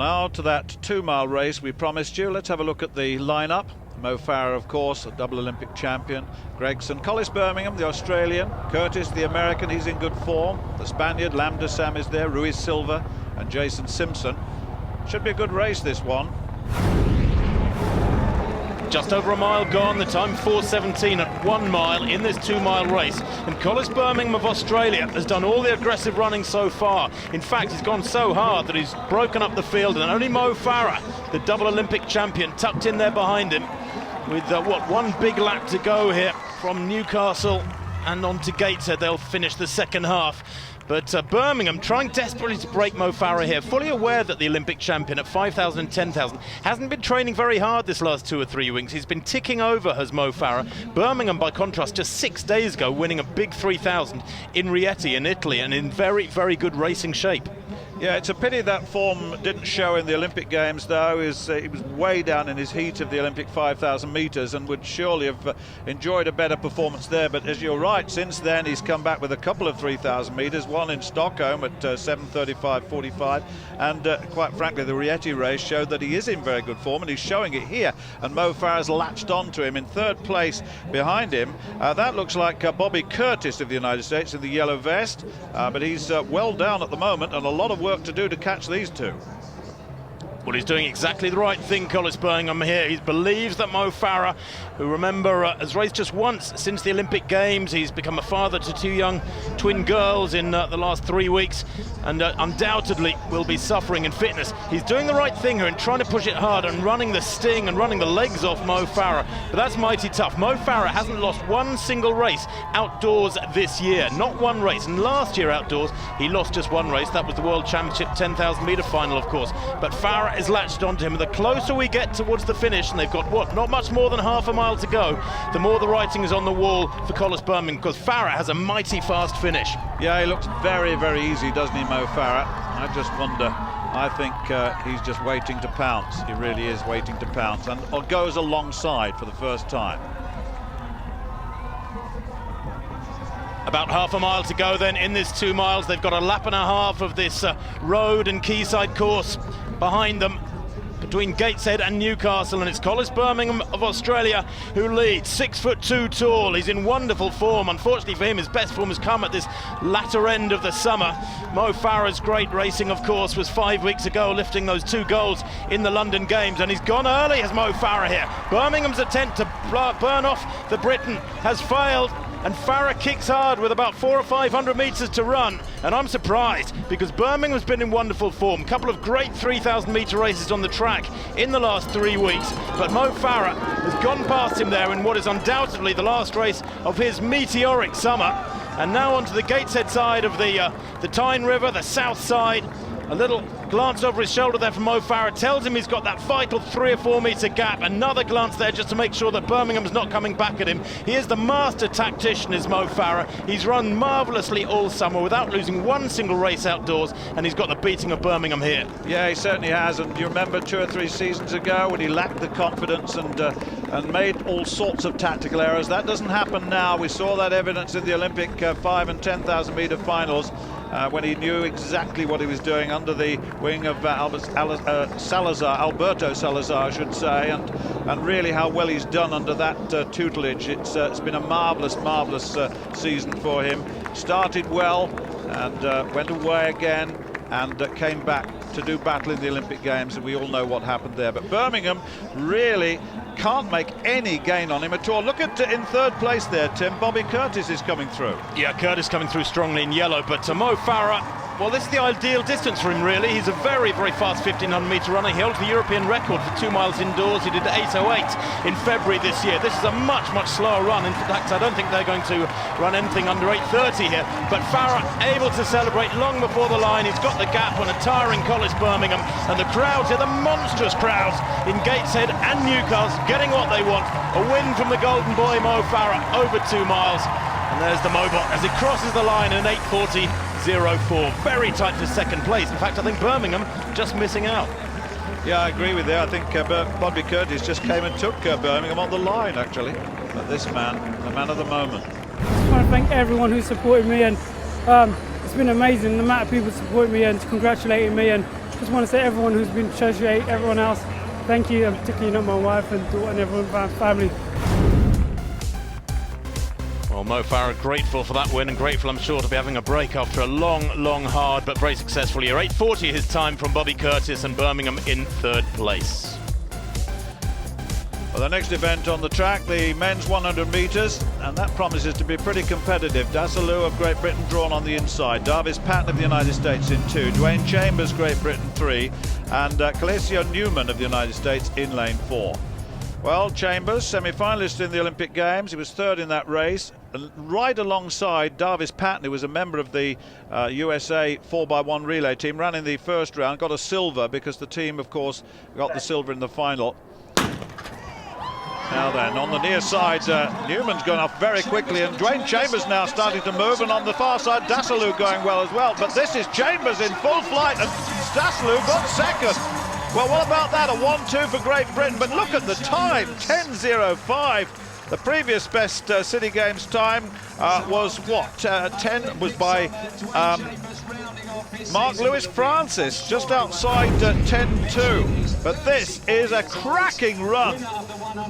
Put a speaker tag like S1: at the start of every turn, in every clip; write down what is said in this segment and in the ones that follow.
S1: now to that 2-mile race we promised you. Let's have a look at the lineup. Mo Farah, of course, a double Olympic champion. Gregson, Collis Birmingham, the Australian. Curtis, the American, he's in good form. The Spaniard, Lambda Sam is there. Ruiz Silva and Jason Simpson. Should be a good race, this one.
S2: Just over a mile gone, the time 4:17 at 1 mile in this 2-mile race. And Collis Birmingham of Australia has done all the aggressive running so far. In fact, he's gone so hard that he's broken up the field, and only Mo Farah, the double Olympic champion, tucked in there behind him with one big lap to go here from Newcastle and on to Gateshead. They'll finish the second half. But Birmingham trying desperately to break Mo Farah here, fully aware that the Olympic champion at 5,000 and 10,000 hasn't been training very hard this last 2 or 3 weeks. He's been ticking over, has Mo Farah. Birmingham, by contrast, just 6 days ago, winning a big 3,000 in Rieti in Italy, and in very, very good racing shape.
S1: Yeah, it's a pity that form didn't show in the Olympic Games, though. He was way down in his heat of the Olympic 5,000 metres and would surely have enjoyed a better performance there. But as you're right, since then he's come back with a couple of 3,000 metres, one in Stockholm at 7:35.45, and quite frankly, the Rieti race showed that he is in very good form, and he's showing it here. And Mo Farah's latched onto him in third place behind him. That looks like Bobby Curtis of the United States in the yellow vest, but he's well down at the moment, and a lot of work to do to catch these two.
S2: Well, he's doing exactly the right thing, Collis Birmingham here. He believes that Mo Farah, who remember has raced just once since the Olympic Games. He's become a father to 2 young twin girls in the last 3 weeks, and undoubtedly will be suffering in fitness. He's doing the right thing here and trying to push it hard and running the sting and running the legs off Mo Farah. But that's mighty tough. Mo Farah hasn't lost one single race outdoors this year. Not one race. And last year outdoors, he lost just one race. That was the World Championship 10,000 metre final, of course. But Farah is latched onto him. The closer we get towards the finish, and they've got not much more than half a mile to go, the more the writing is on the wall for Collis Birmingham, because Farah has a mighty fast finish.
S1: Yeah, he looks very, very easy, doesn't he, Mo Farah? I just wonder, I think he's just waiting to pounce. He really is waiting to pounce, and goes alongside for the first time.
S2: About half a mile to go then in this 2 miles. They've got a lap and a half of this road and quayside course behind them between Gateshead and Newcastle, and it's Collis Birmingham of Australia who leads. 6'2" tall. He's in wonderful form. Unfortunately for him, his best form has come at this latter end of the summer. Mo Farah's great racing, of course, was 5 weeks ago, lifting those 2 golds in the London Games, and he's gone early as Mo Farah here. Birmingham's attempt to burn off the Briton has failed, and Farah kicks hard with about 400 or 500 metres to run. And I'm surprised, because Birmingham's been in wonderful form. A couple of great 3,000 metre races on the track in the last 3 weeks. But Mo Farah has gone past him there in what is undoubtedly the last race of his meteoric summer. And now onto the Gateshead side of the Tyne River, the south side. A little glance over his shoulder there from Mo Farah tells him he's got that vital 3 or 4 metre gap. Another glance there just to make sure that Birmingham's not coming back at him. He is the master tactician, is Mo Farah. He's run marvellously all summer without losing one single race outdoors, and he's got the beating of Birmingham here.
S1: Yeah, he certainly has. And you remember 2 or 3 seasons ago when he lacked the confidence and made all sorts of tactical errors. That doesn't happen now. We saw that evidence in the Olympic 5 and 10,000 metre finals. When he knew exactly what he was doing under the wing of Alberto Salazar, I should say, and really how well he's done under that tutelage. It's been a marvellous season for him. Started well and went away again and came back to do battle in the Olympic Games, and we all know what happened there. But Birmingham really can't make any gain on him at all. Look at in third place there, Tim. Bobby Curtis is coming through.
S2: Yeah, Curtis coming through strongly in yellow, but Mo Farah, well, this is the ideal distance for him, really. He's a very, very fast 1,500 metre runner. He holds the European record for 2 miles indoors. He did 8:08 in February this year. This is a much slower run. In fact, I don't think they're going to run anything under 8:30 here. But Farah able to celebrate long before the line. He's got the gap on a tiring Collis Birmingham, and the crowds here, the monstrous crowds in Gateshead and Newcastle, getting what they want. A win from the golden boy Mo Farah over 2 miles. And there's the Mobot as it crosses the line in 8:40.04. Very tight for second place. In fact, I think Birmingham just missing out.
S1: Yeah, I agree with you. I think Bobby Curtis just came and took Birmingham on the line, actually. But this man, the man of the moment.
S3: I just want to thank everyone who supported me, and it's been amazing, the amount of people supporting me and congratulating me, and just want to say everyone who's been Treasure 8, everyone else, thank you, and particularly my wife and daughter and everyone in my family.
S2: Well, Mo Farah grateful for that win, and grateful, I'm sure, to be having a break after a long, hard, but very successful year. 8:40 his time from Bobby Curtis, and Birmingham in 3rd place.
S1: Well, the next event on the track, the men's 100 metres, and that promises to be pretty competitive. Dassaloo of Great Britain drawn on the inside, Davis Patton of the United States in 2, Dwayne Chambers, Great Britain 3, and Calesio Newman of the United States in lane 4. Well, Chambers, semi-finalist in the Olympic Games, he was 3rd in that race, right alongside Davis Patton, who was a member of the USA 4x1 relay team, ran in the first round, got a silver because the team, of course, got the silver in the final. Now then, on the near side, Newman's gone off very quickly, and Dwayne Chambers now starting to move, and on the far side, Dassaloo going well as well. But this is Chambers in full flight, and Dassaloo got 2nd. Well, what about that? A 1-2 for Great Britain, but look at the time, 10:05. The previous best City Games time was what? 10 was by Mark Lewis Francis, just outside 10-2. But this is a cracking run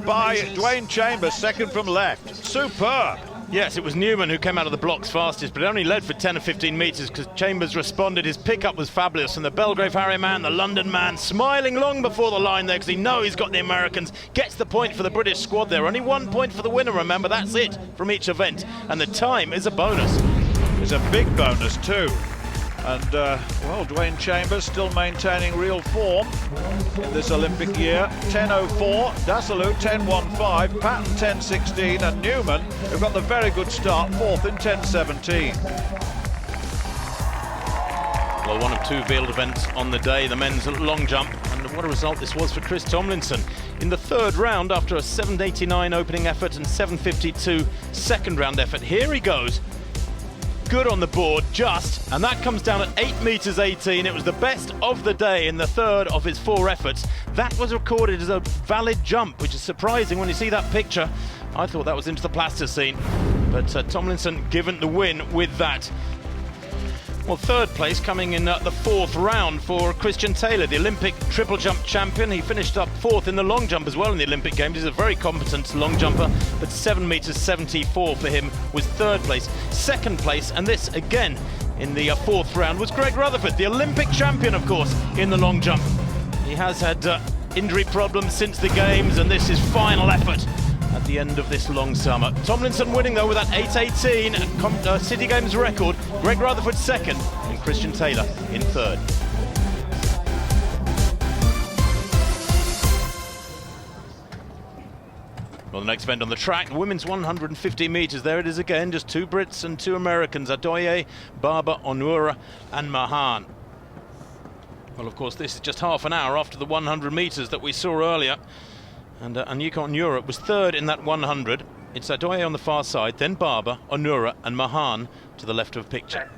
S1: by Dwayne Chambers, 2nd from left. Superb.
S2: Yes, it was Newman who came out of the blocks fastest, but it only led for 10 or 15 metres because Chambers responded. His pickup was fabulous, and the Belgrave Harrier man, the London man, smiling long before the line there because he knows he's got the Americans. Gets the point for the British squad there. Only 1 point for the winner, remember, that's it from each event. And the time is a bonus.
S1: It's a big bonus too. And, well, Dwayne Chambers still maintaining real form in this Olympic year. 10:04, Dassaloo 10:15, Patton 10:16, and Newman, who got the very good start, 4th in 10:17.
S2: Well, one of 2 field events on the day, the men's long jump, and what a result this was for Chris Tomlinson. In the 3rd round, after a 7:89 opening effort and 7:52 second round effort, here he goes. Good on the board, just, and that comes down at 8:18. It was the best of the day in the 3rd of his 4 efforts. That was recorded as a valid jump, which is surprising when you see that picture. I thought that was into the plasticine, but Tomlinson given the win with that. Well, 3rd place coming in the 4th round for Christian Taylor, the Olympic triple jump champion. He finished up 4th in the long jump as well in the Olympic Games. He's a very competent long jumper, but 7:74 for him was 3rd place. 2nd place, and this again in the 4th round, was Greg Rutherford, the Olympic champion, of course, in the long jump. He has had injury problems since the Games, and this is final effort at the end of this long summer. Tomlinson winning though with that 8:18 City Games record. Greg Rutherford 2nd, and Christian Taylor in 3rd. Well, the next event on the track, women's 150 metres. There it is again, just 2 Brits and 2 Americans, Adoye, Barber, Onura and Mahan. Well, of course, this is just half an hour after the 100 metres that we saw earlier. And Newcastle Europe was 3rd in that 100. It's Adoye on the far side, then Barber, Onura and Mahan to the left of picture.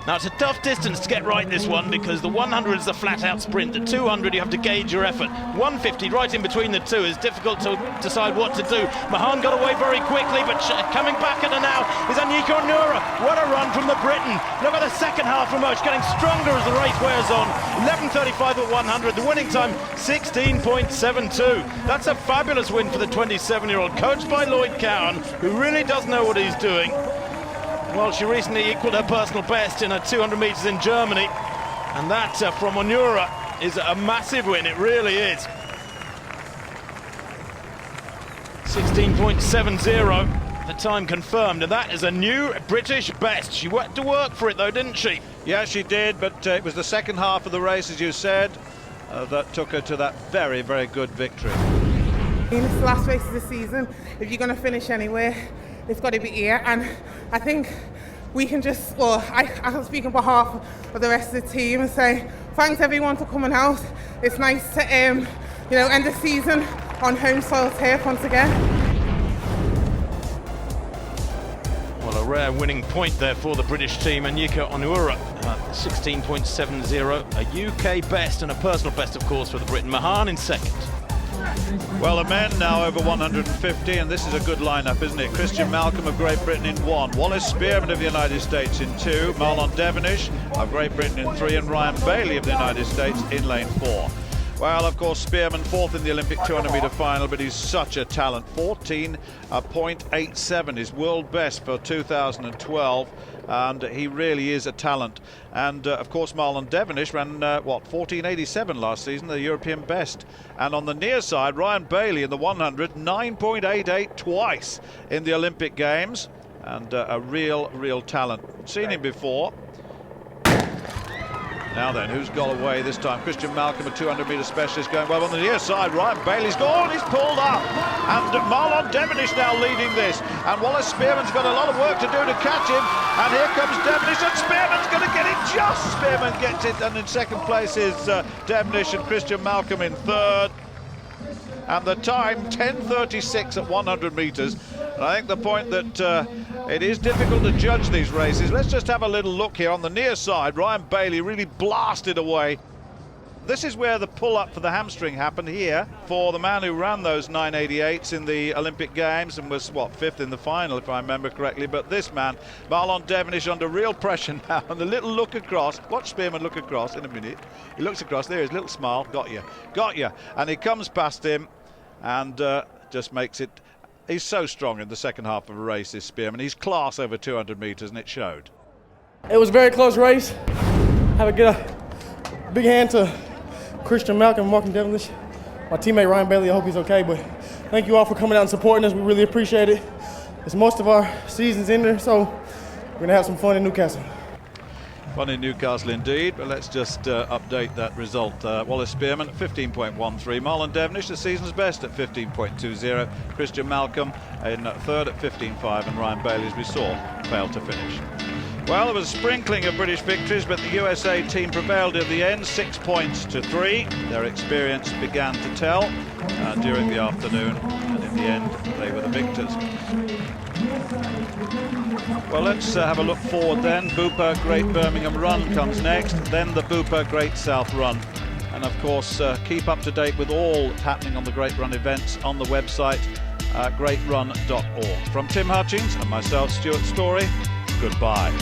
S2: Now, it's a tough distance to get right this one because the 100 is a flat-out sprint. The 200, you have to gauge your effort. 150, right in between the two, is difficult to decide what to do. Mahan got away very quickly, but coming back at her now is Anyika Onura. What a run from the Briton. Look at the second half emerge, getting stronger as the race wears on. 11:35 at 100, the winning time 16.72. That's a fabulous win for the 27-year-old, coached by Lloyd Cowan, who really does know what he's doing. Well, she recently equalled her personal best in her 200 metres in Germany, and that from Onura is a massive win, it really is. 16.70, the time confirmed, and that is a new British best. She had to work for it though, didn't she?
S1: Yeah, she did, but it was the second half of the race, as you said, that took her to that very, very good victory.
S4: It's the last race of the season. If you're going to finish anywhere, it's got to be here, and I think we can just, well, I can speak on behalf of the rest of the team and say thanks everyone for coming out. It's nice to end the season on home soil turf once again.
S2: Well, a rare winning point there for the British team. Anyika Onura, 16.70, a UK best and a personal best, of course, for the Briton. Mahan in 2nd.
S1: Well, the men now over 150, and this is a good lineup, isn't it? Christian Malcolm of Great Britain in 1, Wallace Spearmon of the United States in 2, Marlon Devonish of Great Britain in 3, and Ryan Bailey of the United States in lane 4. Well, of course, Spearmon 4th in the Olympic 200-metre final, but he's such a talent. 14.87 is world best for 2012, and he really is a talent. And of course, Marlon Devonish ran 14.87 last season, the European best. And on the near side, Ryan Bailey in the 100, 9.88 twice in the Olympic Games, and a real talent. Seen him before. Now then, who's got away this time? Christian Malcolm, a 200-metre specialist, going well on the near side. Ryan Bailey's gone, he's pulled up. And Marlon Devonish now leading this. And Wallace Spearmon's got a lot of work to do to catch him. And here comes Devonish, and Spearmon's going to get it just. Spearmon gets it, and in second place is Devonish, and Christian Malcolm in third. And the time, 10:36 at 100 metres. And I think the point that it is difficult to judge these races. Let's just have a little look here on the near side. Ryan Bailey really blasted away. This is where the pull-up for the hamstring happened here for the man who ran those 9.88s in the Olympic Games and was, fifth in the final, if I remember correctly. But this man, Marlon Devonish, under real pressure now. And the little look across, watch Spearmon look across in a minute. He looks across, there his little smile, got you. And he comes past him and just makes it. He's so strong in the second half of a race, this Spearmon. He's class over 200 metres, and it showed.
S5: It was a very close race. Have a big hand to Christian Malcolm and Marlon Devonish. My teammate Ryan Bailey, I hope he's okay, but thank you all for coming out and supporting us. We really appreciate it. It's most of our season's in there, so we're going to have some fun in Newcastle.
S1: Fun in Newcastle indeed, but let's just update that result. Wallace Spearmon at 15.13, Marlon Devonish the season's best at 15.20, Christian Malcolm in third at 15.5, and Ryan Bailey, as we saw, failed to finish. Well, there was a sprinkling of British victories, but the USA team prevailed at the end, 6 points to 3. Their experience began to tell during the afternoon, and in the end they were the victors. Well, let's have a look forward then. Bupa Great Birmingham Run comes next, then the Bupa Great South Run. And of course, keep up to date with all that's happening on the Great Run events on the website, greatrun.org. From Tim Hutchings and myself, Stuart Story, goodbye.